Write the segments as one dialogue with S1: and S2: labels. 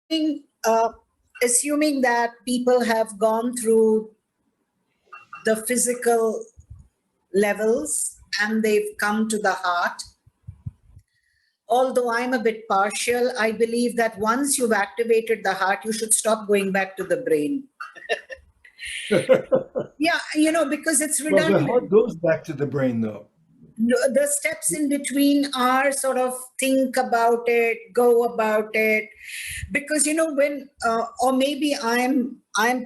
S1: think, assuming that people have gone through the physical levels and they've come to the heart, although I'm a bit partial, I believe that once you've activated the heart, you should stop going back to the brain. Yeah, because it's
S2: Well, the
S1: redundant.
S2: heart goes back to the brain, though.
S1: The steps in between are sort of think about it, go about it, because when or maybe I'm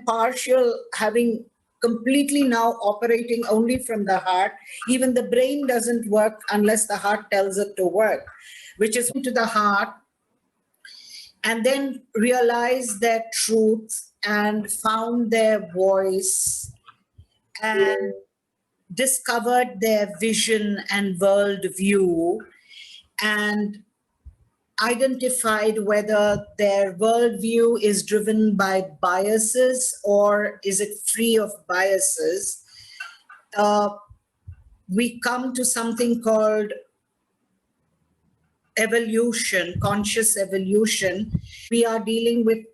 S1: partial, having completely now operating only from the heart. Even the brain doesn't work unless the heart tells it to work, which is into the heart, and then realize their truth and found their voice and discovered their vision and worldview and identified whether their worldview is driven by biases or is it free of biases. We come to something called evolution, conscious evolution. We are dealing with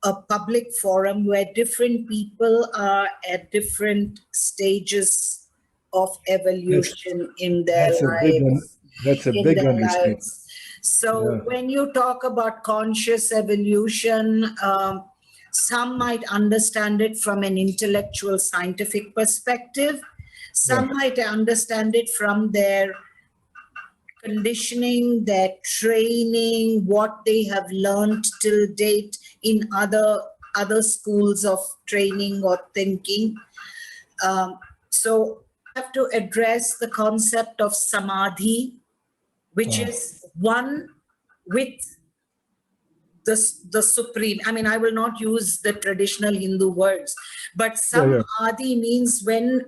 S1: a public forum where different people are at different stages of evolution in their lives.
S2: That's a big understatement.
S1: So when you talk about conscious evolution, some might understand it from an intellectual scientific perspective. Some might understand it from their conditioning, their training, what they have learned till date in other schools of training or thinking. So I have to address the concept of samadhi, which is one with the supreme. I mean, I will not use the traditional Hindu words, but samadhi means when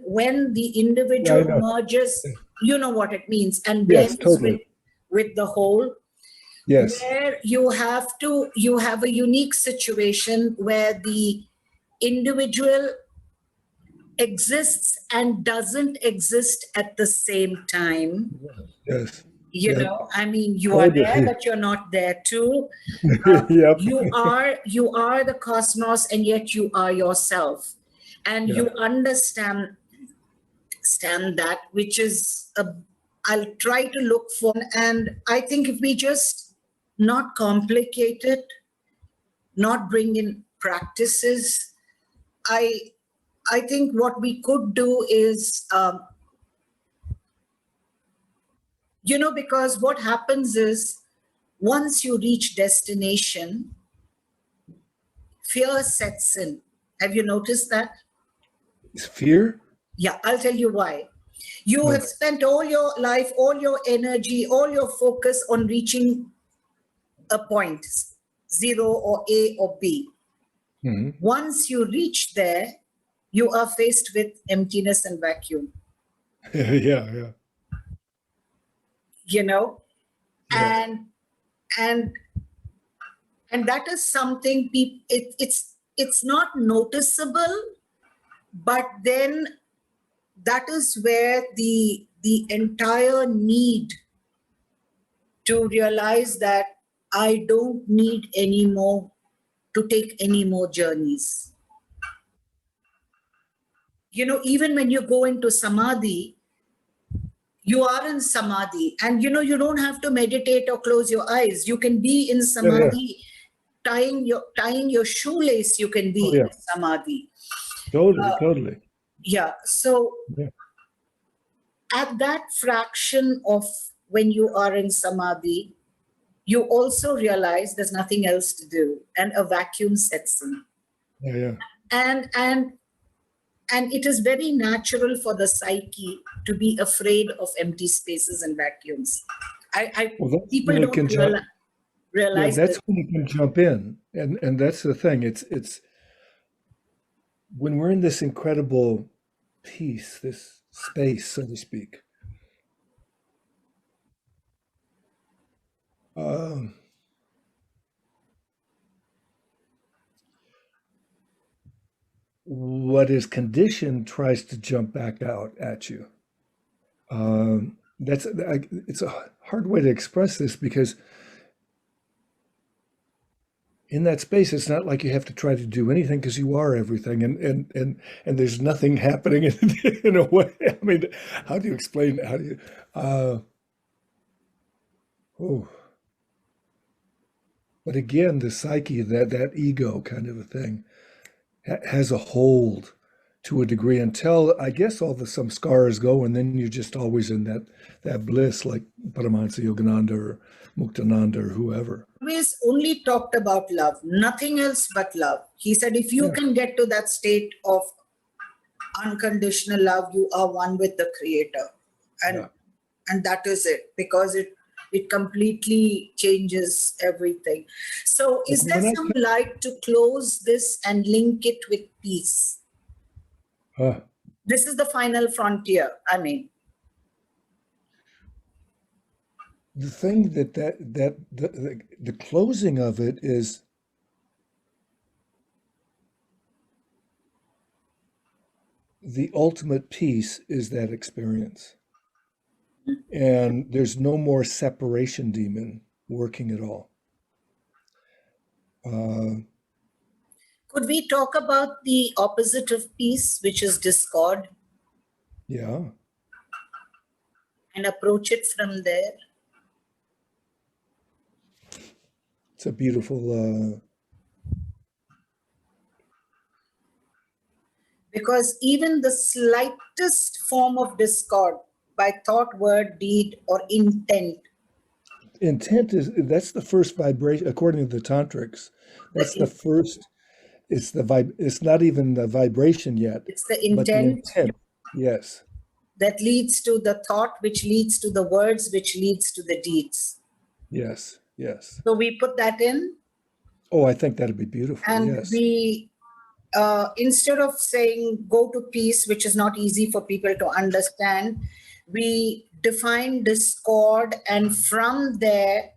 S1: the individual merges, you know what it means, and blends with the whole. Yes. Where you have a unique situation where the individual exists and doesn't exist at the same time.
S2: Yes.
S1: I mean, you are there, but you're not there too. You are the cosmos, and yet you are yourself. And you understand that, which is, I'll try to look for. And I think if we just not complicate it, not bring in practices, I think what we could do is, because what happens is once you reach destination, fear sets in. Have you noticed that?
S2: Fear?
S1: Yeah, I'll tell you why. You have spent all your life, all your energy, all your focus on reaching a point, 0 or A or B. Mm-hmm. Once you reach there, you are faced with emptiness and vacuum.
S2: Yeah.
S1: And that is something it's not noticeable, but then that is where the entire need to realize that I don't need any more to take any more journeys. Even when you go into samadhi, you are in samadhi, and you don't have to meditate or close your eyes. You can be in samadhi, tying your shoelace. You can be in samadhi.
S2: Totally.
S1: Yeah. So at that fraction of when you are in samadhi, you also realize there's nothing else to do, and a vacuum sets in.
S2: Yeah.
S1: And it is very natural for the psyche to be afraid of empty spaces and vacuums. People don't realize
S2: that's when it can jump in, and that's the thing. It's when we're in this incredible peace, this space, so to speak. What is conditioned tries to jump back out at you. It's a hard way to express this because in that space, it's not like you have to try to do anything because you are everything, and there's nothing happening in a way. I mean, how do you explain? How do you? Uh, oh, but again, the psyche, that ego kind of a thing, has a hold to a degree until I guess all the some scars go, and then you're just always in that bliss, like Paramahansa Yogananda or Muktananda or whoever.
S1: Always only talked about love, nothing else but love. He said, if you
S2: Yeah,
S1: can get to that state of unconditional love, you are one with the Creator,
S2: yeah.
S1: and that is it, because it completely changes everything. So,
S2: Like
S1: is there
S2: when I
S1: some light to close this and link it with peace?
S2: uh,
S1: This is the final frontier. I mean,
S2: the thing the closing of it is the ultimate peace is that experience. And there's no more separation demon working at all. Uh,
S1: could we talk about the opposite of peace, which is discord,
S2: yeah,
S1: and approach it from there?
S2: it's a beautiful,
S1: Because even the slightest form of discord by thought, word, deed, or intent,
S2: intent that's the first vibration, according to the tantrics. That's the
S1: the,
S2: first, it's not even the vibration yet,
S1: it's the
S2: but the
S1: intent
S2: intent. Yes,
S1: that leads to the thought, which leads to the words, which leads to the deeds.
S2: yes, yes.
S1: So we put that in,
S2: Oh, I think that'd be beautiful.
S1: and
S2: Yes.
S1: we, instead of saying go to peace, which is not easy for people to understand, we define discord, and from there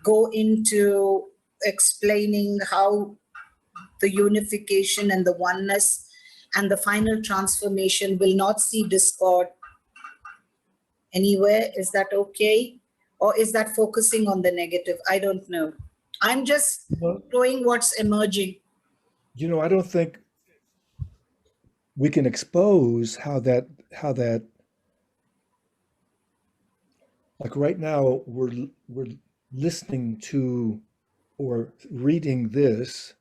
S1: go into explaining how the unification and the oneness and the final transformation will not see discord anywhere. Is that okay? Or is that focusing on the negative? I don't know. I'm just
S2: Well,
S1: showing what's emerging.
S2: I don't think we can expose how that like right now we're listening to or reading this,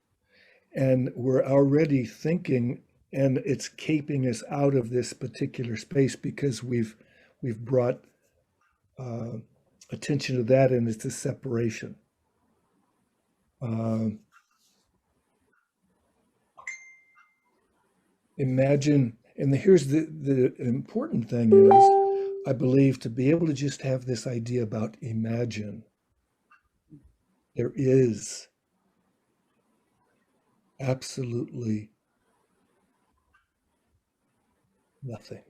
S2: and we're already thinking, and it's keeping us out of this particular space because we've brought uh, attention to that, and it's a separation. Um, Imagine, and here's the important thing is, I believe, to be able to just have this idea about imagine, there is absolutely nothing.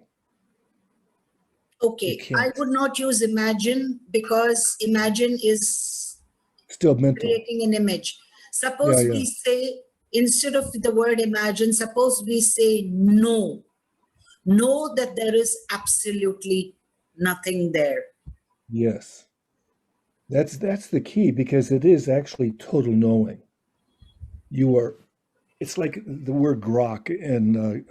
S2: You
S1: Okay, I
S2: can't.
S1: would not use imagine, because imagine is
S2: Still mental.
S1: creating an image.
S2: Yeah,
S1: Suppose
S2: yeah.
S1: we say, instead of the word imagine, suppose we say no. Know that there is absolutely nothing there.
S2: Yes. That's the key, because it is actually total knowing. You are, it's like the word grok in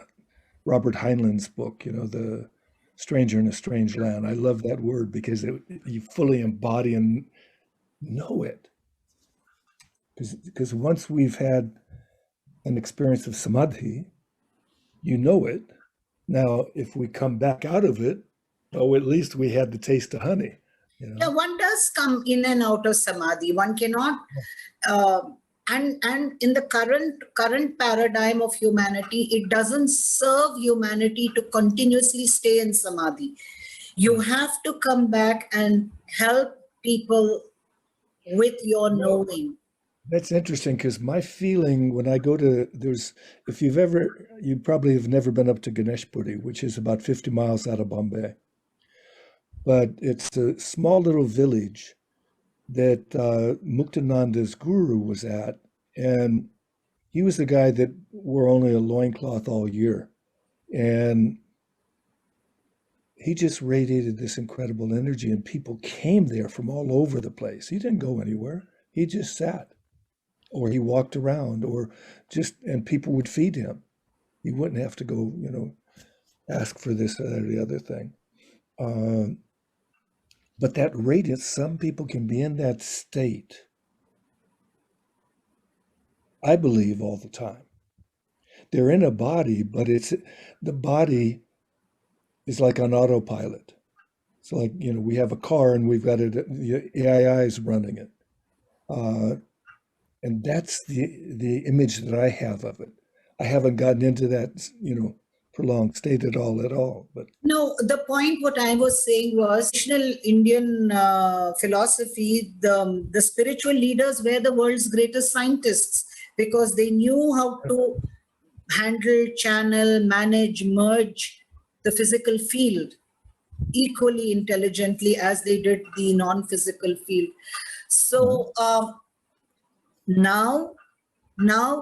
S2: Robert Heinlein's book, The Stranger in a Strange Land. I love that word because you fully embody and know it. Because once we've had an experience of samadhi, you know it. Now, if we come back out of it, oh, at least we had the taste of honey, you
S1: Yeah,
S2: know?
S1: one does come in and out of samadhi. One cannot, uh, and in the current paradigm of humanity, it doesn't serve humanity to continuously stay in samadhi. You have to come back and help people with your
S2: Well,
S1: knowing.
S2: that's interesting because my feeling when I go to if you probably have never been up to Ganeshpuri, which is about 50 miles out of Bombay, but it's a small little village that Muktananda's guru was at. And he was the guy that wore only a loincloth all year. And he just radiated this incredible energy, and people came there from all over the place. He didn't go anywhere, he just sat. or he walked around, or just, and people would feed him. He wouldn't have to go, ask for this or the other thing. Um, but that radiance, some people can be in that state, I believe, all the time. They're in a body, but the body is like on autopilot. So, like, we have a car and we've got it, the AI is running it. Uh, and that's the image that I have of it. I haven't gotten into that, prolonged state at all. But
S1: No, the point what I was saying was traditional Indian philosophy. The spiritual leaders were the world's greatest scientists because they knew how to handle, channel, manage, merge the physical field equally intelligently as they did the non-physical field. So now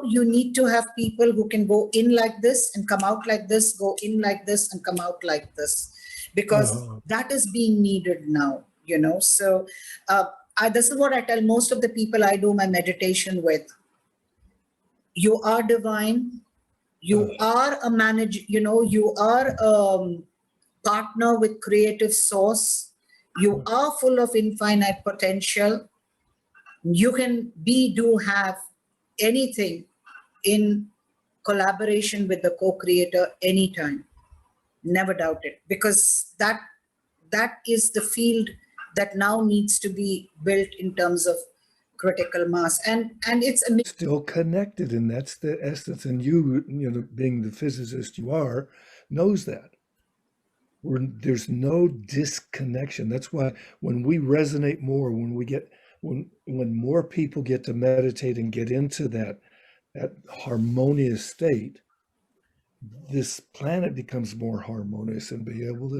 S1: you need to have people who can go in like this and come out like this, go in like this and come out like this, because
S2: uh,
S1: that is being needed now, So this is what I tell most of the people I do my meditation with. You are divine. You are a manager, you are partner with creative source. You are full of infinite potential. You can do, have anything in collaboration with the co-creator anytime. Never doubt it, because that is the field that now needs to be built in terms of critical mass. And it's
S2: still connected, and that's the essence. And being the physicist you are, knows that. There's no disconnection. That's why when we resonate more, when more people get to meditate and get into that harmonious state, this planet becomes more harmonious and be able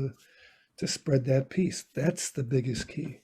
S2: to spread that peace. That's the biggest key.